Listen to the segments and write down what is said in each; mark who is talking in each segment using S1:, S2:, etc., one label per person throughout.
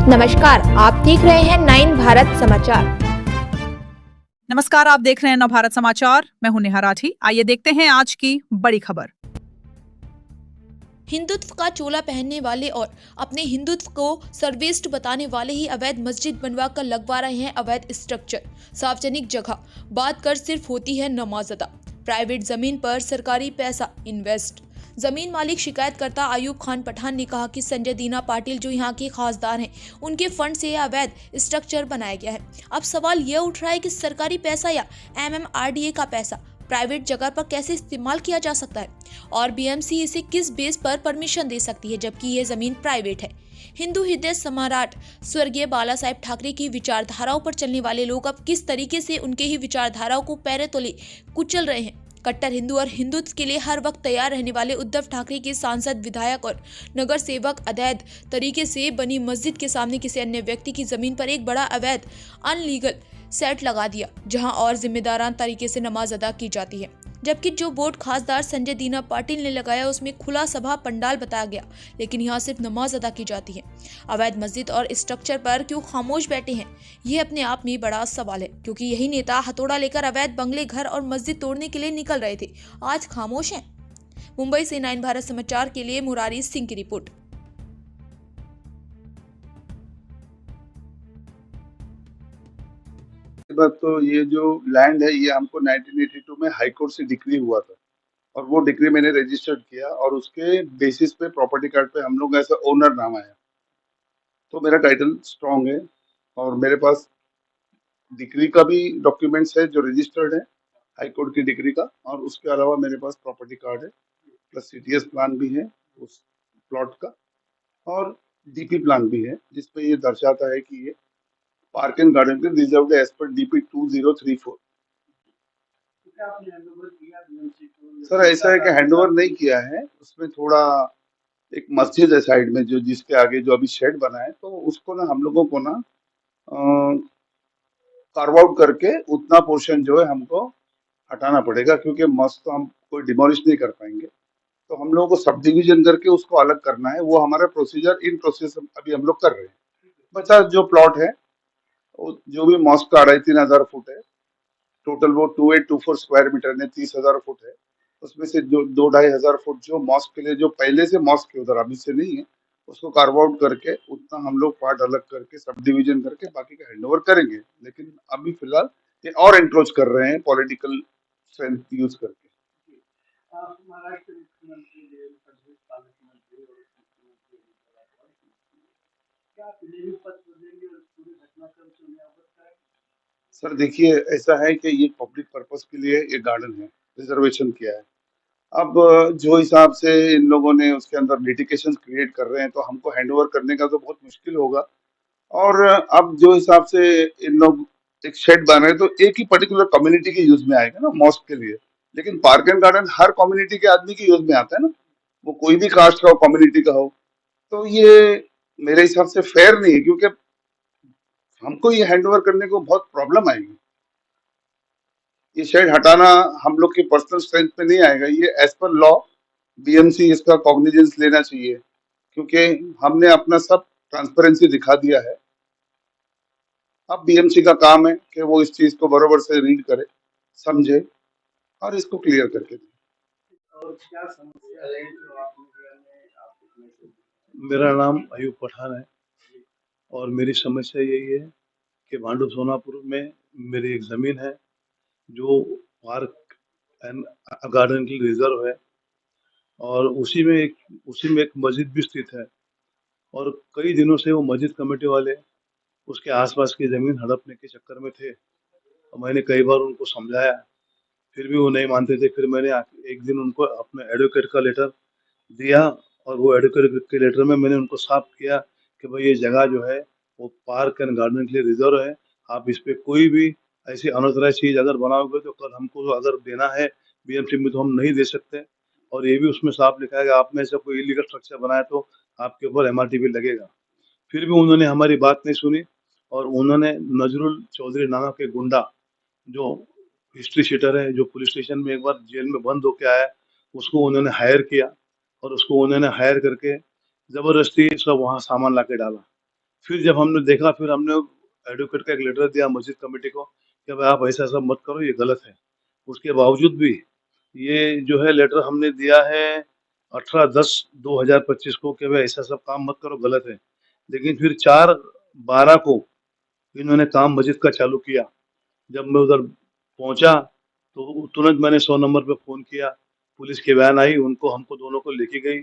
S1: नमस्कार, आप देख रहे हैं 9 भारत समाचार।
S2: नमस्कार, आप देख रहे हैं नव भारत समाचार। मैं हूं नेहा राठी। आइए देखते हैं आज की बड़ी खबर।
S3: हिंदुत्व का चोला पहनने वाले और अपने हिंदुत्व को सर्वश्रेष्ठ बताने वाले ही अवैध मस्जिद बनवा कर लगवा रहे हैं अवैध स्ट्रक्चर। सार्वजनिक जगह बात कर सिर्फ होती है नमाज अदा, प्राइवेट जमीन पर सरकारी पैसा इन्वेस्ट। जमीन मालिक शिकायतकर्ता आयूब खान पठान ने कहा कि संजय दीना पाटिल जो यहाँ के खासदार हैं, उनके फंड से यह अवैध स्ट्रक्चर बनाया गया है। अब सवाल यह उठ रहा है कि सरकारी पैसा या MMRDA का पैसा प्राइवेट जगह पर कैसे इस्तेमाल किया जा सकता है और BMC इसे किस बेस पर परमिशन दे सकती है, जबकि ये जमीन प्राइवेट है। हिंदू हृदय सम्राट स्वर्गीय बाला साहेब ठाकरे की विचारधाराओं पर चलने वाले लोग अब किस तरीके से उनके ही विचारधाराओं को पैरे तले कुचल रहे हैं। कट्टर हिंदू और हिंदुत्व के लिए हर वक्त तैयार रहने वाले उद्धव ठाकरे के सांसद, विधायक और नगर सेवक अवैध तरीके से बनी मस्जिद के सामने किसी अन्य व्यक्ति की जमीन पर एक बड़ा अवैध अनलीगल सेट लगा दिया, जहां और जिम्मेदारान तरीके से नमाज अदा की जाती है, जबकि जो बोर्ड खासदार संजय दीना पाटिल ने लगाया उसमें खुला सभा पंडाल बताया गया, लेकिन यहाँ सिर्फ नमाज अदा की जाती है। अवैध मस्जिद और स्ट्रक्चर पर क्यों खामोश बैठे हैं, ये अपने आप में बड़ा सवाल है, क्योंकि यही नेता हथौड़ा लेकर अवैध बंगले, घर और मस्जिद तोड़ने के लिए निकल रहे थे, आज खामोश हैं। मुंबई से 9 भारत समाचार के लिए मुरारी सिंह की रिपोर्ट।
S4: बात तो ये जो लैंड है ये हमको 1982 में हाई कोर्ट से डिक्री हुआ था और वो डिक्री मैंने रजिस्टर्ड किया और उसके बेसिस पे प्रॉपर्टी कार्ड पे हम लोग ऐसा ओनर नाम आया, तो मेरा टाइटल स्ट्रांग है और मेरे पास डिक्री का भी डॉक्यूमेंट्स है जो रजिस्टर्ड है हाई कोर्ट की डिक्री का, और उसके अलावा मेरे पास प्रॉपर्टी कार्ड है प्लस CTS प्लान भी है उस प्लॉट का और DP प्लान भी है जिसपे ये दर्शाता है कि ये पार्क एंड गार्डन के reserve as per DP 2034। Sir ऐसा है कि हैंडओवर नहीं किया है, उसमें थोड़ा एक मस्जिद है साइड में जो जिसके आगे जो अभी शेड बना है, तो उसको ना हम लोगों को ना कार्व आउट करके उतना पोर्शन जो है हमको हटाना पड़ेगा, क्योंकि मस्त तो हम कोई डिमोलिश नहीं कर पाएंगे, तो हम लोगों को सब डिविजन करके उसको अलग करना है। वो हमारा प्रोसीजर इन प्रोसेस अभी हम लोग कर रहे हैं। बचा जो प्लॉट है जो भी मॉस्क का 3,500 फुट है टोटल, वो 2824 स्क्वायर मीटर में 30,000 फुट है, उसमें से जो 2-2,500 फुट जो मॉस्क के लिए जो पहले से मॉस्क के उधर अभी से नहीं है उसको कार्व आउट करके उतना हम लोग पार्ट अलग करके सब डिविजन करके बाकी का हैंडओवर करेंगे। लेकिन अभी फिलहाल ये और इंट्रोच कर रहे हैं पॉलिटिकल स्ट्रेंथ यूज करके। सर देखिए ऐसा है कि ये पब्लिक पर्पस के लिए ये गार्डन है, रिजर्वेशन किया है। अब जो हिसाब से इन लोगों ने उसके अंदर लिटिगेशन क्रिएट कर रहे हैं तो हमको हैंडओवर करने का तो बहुत मुश्किल होगा। और अब जो हिसाब से इन लोग एक शेड बना रहे हैं तो एक ही पर्टिकुलर कम्युनिटी के यूज में आएगा ना मॉस्क के लिए, लेकिन park and garden her community के आदमी के यूज में आता है ना, वो कोई भी कास्ट का हो कम्युनिटी का हो, तो ये मेरे हिसाब से फेयर नहीं है, क्योंकि हमको ये हैंडओवर करने को बहुत प्रॉब्लम आएगी। ये शेड हटाना हम लोग की पर्सनल स्ट्रेंथ पे नहीं आएगा, ये एज पर लॉ BMC इसका कॉग्निजेंस लेना चाहिए, क्योंकि हमने अपना सब ट्रांसपेरेंसी दिखा दिया है। अब BMC का काम है कि वो इस चीज को बरोबर से रीड करे, समझे और इसको क्लियर करके दे।
S5: और क्या समस्या है जो मेरा नाम अयूब पठान है और मेरी समस्या यही है कि भांडू सोनापुर में मेरी एक ज़मीन है जो पार्क एंड गार्डन की रिजर्व है और उसी में एक मस्जिद भी स्थित है और कई दिनों से वो मस्जिद कमेटी वाले उसके आसपास की ज़मीन हड़पने के चक्कर में थे और मैंने कई बार उनको समझाया, फिर भी वो नहीं मानते थे। फिर मैंने एक दिन उनको अपने एडवोकेट का लेटर दिया और वो एडवोकेट के लेटर में मैंने उनको साफ किया कि भाई ये जगह जो है वो पार्क एंड गार्डन के लिए रिजर्व है, आप इस पे कोई भी ऐसी अनऑथराइज चीज़ अगर बनाओगे तो कल हमको अगर देना है BMC में तो हम नहीं दे सकते। और ये भी उसमें साफ लिखा है कि आपने ऐसा कोई इलीगल स्ट्रक्चर बनाया तो आपके ऊपर MRT भी लगेगा। फिर भी उन्होंने हमारी बात नहीं सुनी और उन्होंने नजरुल चौधरी नामक के गुंडा जो हिस्ट्री शीटर है, जो पुलिस स्टेशन में एक बार जेल में बंद होके आया, उसको उन्होंने हायर किया और उसको उन्होंने हायर करके ज़बरदस्ती सब वहाँ सामान ला के डाला। फिर जब हमने देखा, फिर हमने एडवोकेट का एक लेटर दिया मस्जिद कमेटी को कि भाई आप ऐसा सब मत करो, ये गलत है। उसके बावजूद भी ये जो है लेटर हमने दिया है 18/10/2025 को कि भाई ऐसा सब काम मत करो, गलत है। लेकिन फिर 4/12 को इन्होंने काम मस्जिद का चालू किया। जब मैं उधर पहुंचा तो तुरंत मैंने 100 नंबर पे फ़ोन किया, पुलिस की वैन आई, उनको हमको दोनों को लेके गई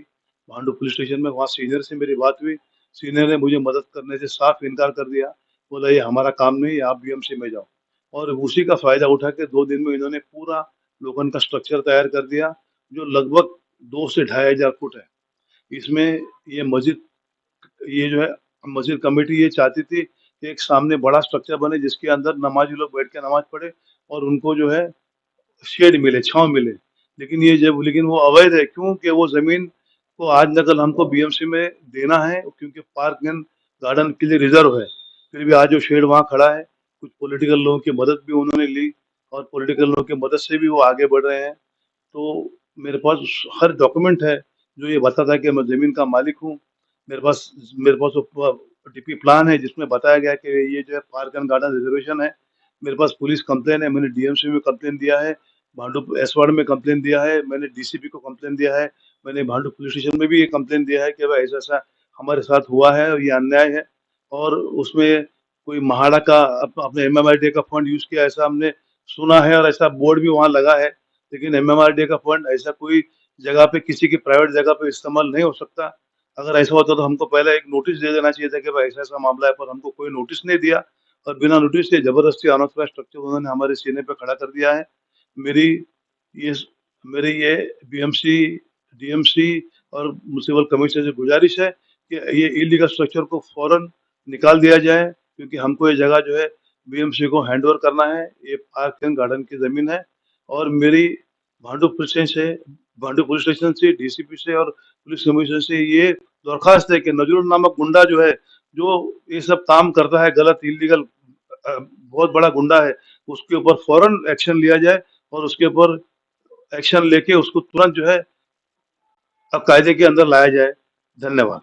S5: भांडू पुलिस स्टेशन में। वहाँ सीनियर से मेरी बात हुई, सीनियर ने मुझे मदद करने से साफ इनकार कर दिया, बोला ये हमारा काम नहीं है, आप बीएमसी में जाओ। और उसी का फ़ायदा उठा के 2 दिन में इन्होंने पूरा लोखंड का स्ट्रक्चर तैयार कर दिया, जो लगभग 2 से 2500 फुट है। इसमें ये मस्जिद ये जो है मस्जिद कमेटी ये चाहती थी कि एक सामने बड़ा स्ट्रक्चर बने जिसके अंदर नमाज़ी लोग बैठ के नमाज़ पढ़े और उनको जो है शेड मिले, छाँव मिले। लेकिन वो अवैध है, क्यों कि वो ज़मीन को आज नकल हमको बीएमसी में देना है, क्योंकि पार्क एंड गार्डन के लिए रिज़र्व है। फिर भी आज जो शेड वहाँ खड़ा है, कुछ पॉलिटिकल लोगों की मदद भी उन्होंने ली और पॉलिटिकल लोगों की मदद से भी वो आगे बढ़ रहे हैं। तो मेरे पास हर डॉक्यूमेंट है जो ये बताता है कि मैं ज़मीन का मालिक हूँ। मेरे पास वो डीपी प्लान है जिसमें बताया गया है कि ये जो है पार्क एंड गार्डन रिजर्वेशन है। मेरे पास पुलिस कंप्लेन है, मैंने डीएमसी में कंप्लेन दिया है, भांडू एसवाड़ में कंप्लेन दिया है, मैंने डीसीपी को कंप्लेन दिया है, मैंने भांडू पुलिस स्टेशन में भी ये कंप्लेन दिया है कि भाई ऐसा-ऐसा हमारे साथ हुआ है और ये अन्याय है। और उसमें कोई म्हाडा का अपने एमएमआरडीए का फंड यूज़ किया ऐसा हमने सुना है और ऐसा बोर्ड भी वहाँ लगा है। लेकिन एमएमआरडीए का फंड ऐसा कोई जगह पे किसी की प्राइवेट जगह पे इस्तेमाल नहीं हो सकता। अगर ऐसा होता तो हमको पहले एक नोटिस दे देना चाहिए था कि भाई ऐसा-ऐसा मामला है, पर हमको कोई नोटिस नहीं दिया और बिना नोटिस के ज़बरदस्ती अनऑथराइज्ड स्ट्रक्चर उन्होंने हमारे सीने पे खड़ा कर दिया है। मेरी ये मेरी ये बीएमसी, डीएमसी और म्युनिसिपल कमिश्नर से गुज़ारिश है कि ये इल्लीगल स्ट्रक्चर को फ़ौरन निकाल दिया जाए, क्योंकि हमको ये जगह जो है बीएमसी को हैंडओवर करना है। ये पार्क एंड गार्डन की ज़मीन है और मेरी भांडू पुलिस स्टेशन से भांडू पुलिस स्टेशन से, डीसीपी से और पुलिस कमिश्नर से ये दरख्वास्त है कि नजरुल नामक गुंडा जो है, जो ये सब काम करता है गलत इल्लीगल, बहुत बड़ा गुंडा है, उसके ऊपर फ़ौरन एक्शन लिया जाए और उसके ऊपर एक्शन लेके उसको तुरंत जो है अब कायदे के अंदर लाया जाए। धन्यवाद।